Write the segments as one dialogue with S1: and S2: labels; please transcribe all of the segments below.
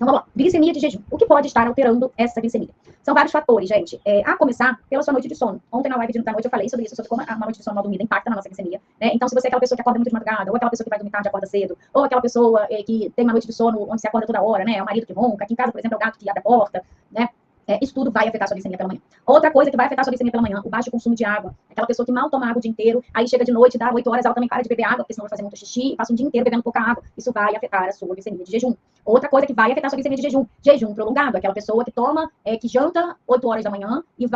S1: Então, vamos lá. Glicemia de jejum. O que pode estar alterando essa glicemia? São vários fatores, gente. A começar pela sua noite de sono. Ontem, na live de noite, eu falei sobre isso, sobre como uma noite de sono mal dormida impacta na nossa glicemia. Né? Então, se você é aquela pessoa que acorda muito de madrugada, ou aquela pessoa que vai dormir tarde e acorda cedo, ou aquela pessoa que tem uma noite de sono onde se acorda toda hora, né? É o marido que ronca. Aqui em casa, por exemplo, é o gato que abre a porta, né? Isso tudo vai afetar a sua glicemia pela manhã. Outra coisa que vai afetar a sua glicemia pela manhã, o baixo consumo de água. Aquela pessoa que mal toma água o dia inteiro, aí chega de noite, dá 8 horas, ela também para de beber água, porque senão vai fazer muito xixi, e passa um dia inteiro bebendo pouca água. Isso vai afetar a sua glicemia de jejum. Outra coisa que vai afetar a sua glicemia de jejum, jejum prolongado. Aquela pessoa que toma, que janta 8 horas da manhã e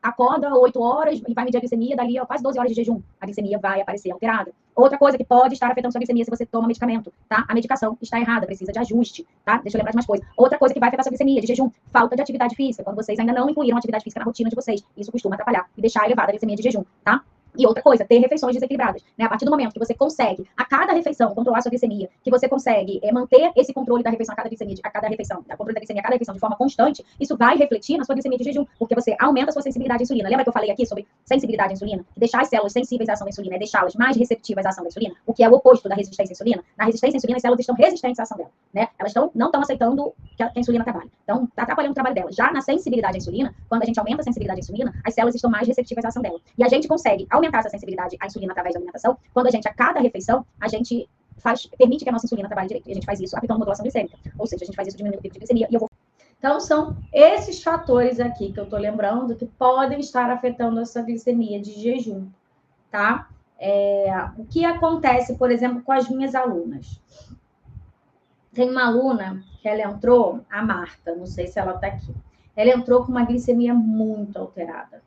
S1: acorda 8 horas e vai medir a glicemia, dali a quase 12 horas de jejum. A glicemia vai aparecer alterada. Outra coisa que pode estar afetando sua glicemia se você toma medicamento, tá? A medicação está errada, precisa de ajuste, tá? Deixa eu lembrar de mais coisas. Outra coisa que vai afetar sua glicemia de jejum, falta de atividade física. Quando vocês ainda não incluíram atividade física na rotina de vocês, isso costuma atrapalhar e deixar elevada a glicemia de jejum, tá? E outra coisa, ter refeições desequilibradas, né? A partir do momento que você consegue, a cada refeição, controlar sua glicemia, que você consegue manter esse controle da refeição, da controle da glicemia a cada refeição de forma constante, isso vai refletir na sua glicemia de jejum, porque você aumenta a sua sensibilidade à insulina. Lembra que eu falei aqui sobre sensibilidade à insulina? Que deixar as células sensíveis à ação da insulina é deixá-las mais receptivas à ação da insulina, o que é o oposto da resistência à insulina. Na resistência à insulina, as células estão resistentes à ação dela, né? Elas não estão aceitando que a insulina trabalhe. Então, está atrapalhando o trabalho dela. Já na sensibilidade à insulina, quando a gente aumenta a sensibilidade à insulina, as células estão mais receptivas à ação dela. E a gente consegue aumentar essa sensibilidade à insulina através da alimentação, quando a gente, a cada refeição, a gente permite que a nossa insulina trabalhe direito. E a gente faz isso aplicando modulação glicêmica. Ou seja, a gente faz isso diminuindo o pico de glicemia.
S2: Então, são esses fatores aqui que eu tô lembrando que podem estar afetando essa glicemia de jejum, tá? O que acontece, por exemplo, com as minhas alunas? Tem uma aluna que ela entrou, a Marta, não sei se ela tá aqui. Ela entrou com uma glicemia muito alterada.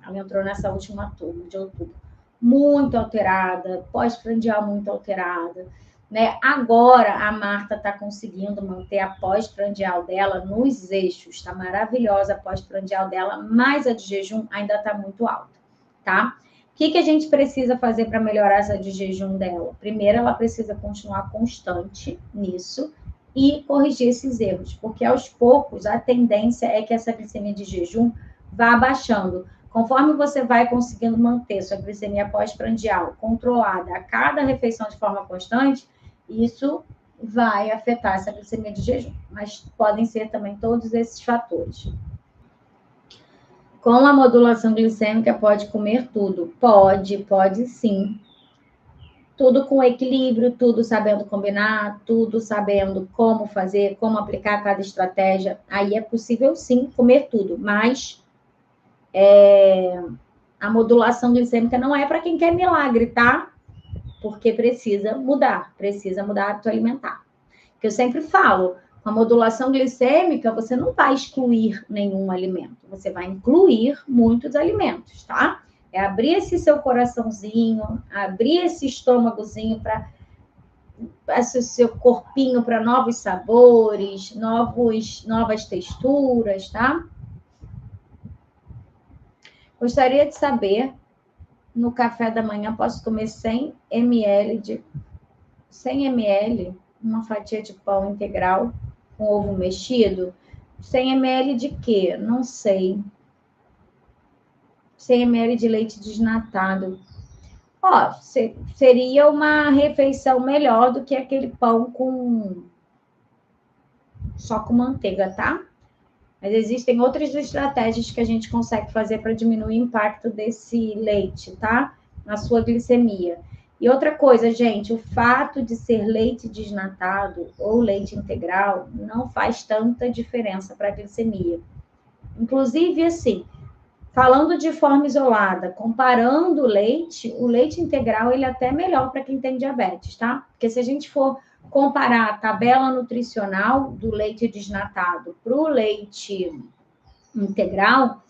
S2: Ela entrou nessa última turma de outubro. Muito alterada, pós-prandial muito alterada, né? Agora a Marta está conseguindo manter a pós-prandial dela nos eixos, está maravilhosa a pós-prandial dela, mas a de jejum ainda está muito alta, tá? O que a gente precisa fazer para melhorar essa de jejum dela? Primeiro, ela precisa continuar constante nisso e corrigir esses erros, porque aos poucos a tendência é que essa glicemia de jejum vá abaixando. Conforme você vai conseguindo manter sua glicemia pós-prandial controlada a cada refeição de forma constante, isso vai afetar essa glicemia de jejum. Mas podem ser também todos esses fatores. Com a modulação glicêmica, pode comer tudo? Pode sim. Tudo com equilíbrio, tudo sabendo combinar, tudo sabendo como fazer, como aplicar cada estratégia. Aí é possível sim comer tudo, mas a modulação glicêmica não é para quem quer milagre, tá? Porque precisa mudar hábito alimentar. Que eu sempre falo, com a modulação glicêmica, você não vai excluir nenhum alimento, você vai incluir muitos alimentos, tá? É abrir esse seu coraçãozinho, abrir esse estômagozinho para esse seu corpinho para novos sabores, novas texturas, tá? Gostaria de saber, no café da manhã, posso comer 100 ml, uma fatia de pão integral com ovo mexido? 100 ml de quê? Não sei. 100 ml de leite desnatado. Seria uma refeição melhor do que aquele pão só com manteiga, tá? Mas existem outras estratégias que a gente consegue fazer para diminuir o impacto desse leite, tá? Na sua glicemia. E outra coisa, gente, o fato de ser leite desnatado ou leite integral não faz tanta diferença para a glicemia. Inclusive, assim, falando de forma isolada, comparando o leite integral, ele é até melhor para quem tem diabetes, tá? Porque se a gente for comparar a tabela nutricional do leite desnatado para o leite integral,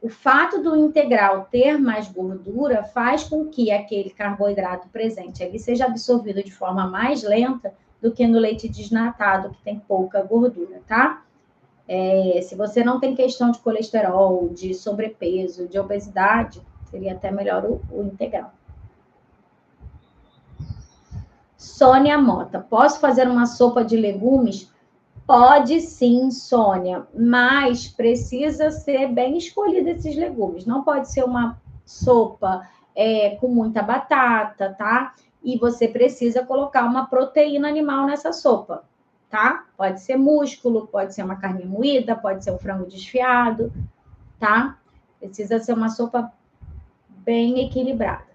S2: o fato do integral ter mais gordura faz com que aquele carboidrato presente ali seja absorvido de forma mais lenta do que no leite desnatado, que tem pouca gordura, tá? Se você não tem questão de colesterol, de sobrepeso, de obesidade, seria até melhor o integral. Sônia Mota, posso fazer uma sopa de legumes? Pode sim, Sônia, mas precisa ser bem escolhida esses legumes. Não pode ser uma sopa com muita batata, tá? E você precisa colocar uma proteína animal nessa sopa, tá? Pode ser músculo, pode ser uma carne moída, pode ser um frango desfiado, tá? Precisa ser uma sopa bem equilibrada.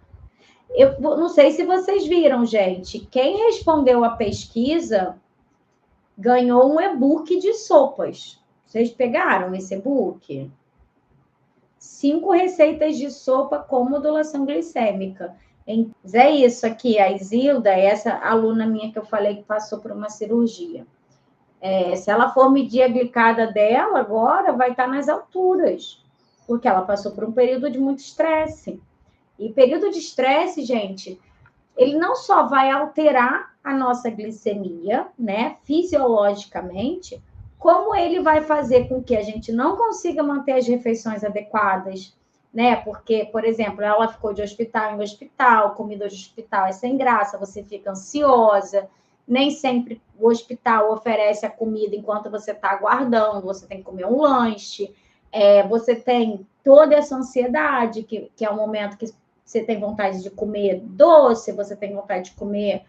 S2: Eu não sei se vocês viram, gente. Quem respondeu a pesquisa ganhou um e-book de sopas. Vocês pegaram esse e-book? 5 receitas de sopa com modulação glicêmica. É isso aqui, a Isilda, essa aluna minha que eu falei que passou por uma cirurgia. Se ela for medir a glicada dela agora, vai estar nas alturas, porque ela passou por um período de muito estresse. E período de estresse, gente, ele não só vai alterar a nossa glicemia, né, fisiologicamente, como ele vai fazer com que a gente não consiga manter as refeições adequadas, né? Porque, por exemplo, ela ficou de hospital em hospital, comida de hospital é sem graça, você fica ansiosa, nem sempre o hospital oferece a comida enquanto você está aguardando, você tem que comer um lanche, você tem toda essa ansiedade, que é um momento que você tem vontade de comer doce, você tem vontade de comer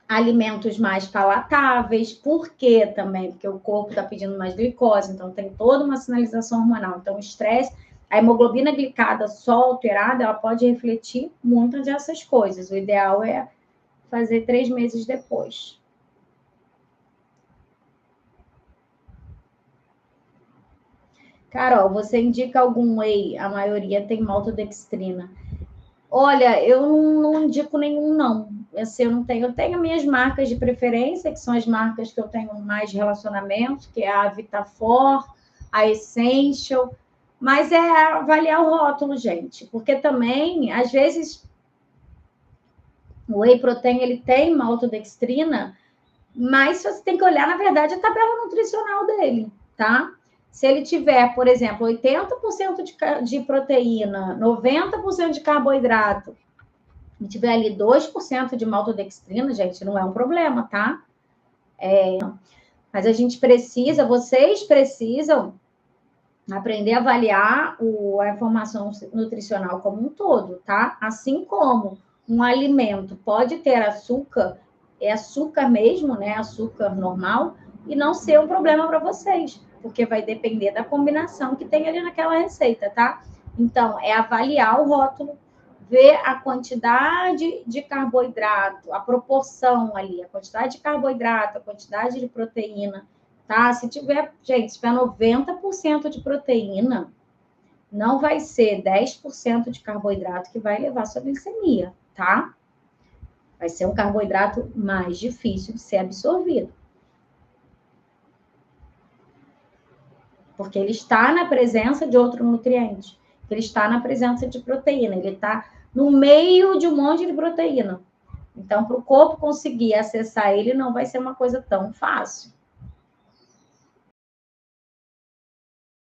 S2: alimentos mais palatáveis. Por quê também? Porque o corpo está pedindo mais glicose, então tem toda uma sinalização hormonal. Então, o estresse, a hemoglobina glicada só alterada, ela pode refletir muitas dessas coisas. O ideal é fazer 3 meses depois. Carol, você indica algum whey? A maioria tem maltodextrina. Olha, eu não indico nenhum, não. Assim, eu tenho minhas marcas de preferência, que são as marcas que eu tenho mais relacionamento, que é a Vitafor, a Essential, mas é avaliar o rótulo, gente, porque também, às vezes, o whey protein, ele tem maltodextrina, mas você tem que olhar, na verdade, a tabela nutricional dele, tá? Se ele tiver, por exemplo, 80% de proteína, 90% de carboidrato, e tiver ali 2% de maltodextrina, gente, não é um problema, tá? Mas a gente precisa, vocês precisam aprender a avaliar a informação nutricional como um todo, tá? Assim como um alimento pode ter açúcar, é açúcar mesmo, né? Açúcar normal, e não ser um problema para vocês, porque vai depender da combinação que tem ali naquela receita, tá? Então, é avaliar o rótulo, ver a quantidade de carboidrato, a proporção ali, a quantidade de carboidrato, a quantidade de proteína, tá? Se tiver 90% de proteína, não vai ser 10% de carboidrato que vai levar a sua glicemia, tá? Vai ser um carboidrato mais difícil de ser absorvido. Porque ele está na presença de outro nutriente. Ele está na presença de proteína. Ele está no meio de um monte de proteína. Então, para o corpo conseguir acessar ele, não vai ser uma coisa tão fácil.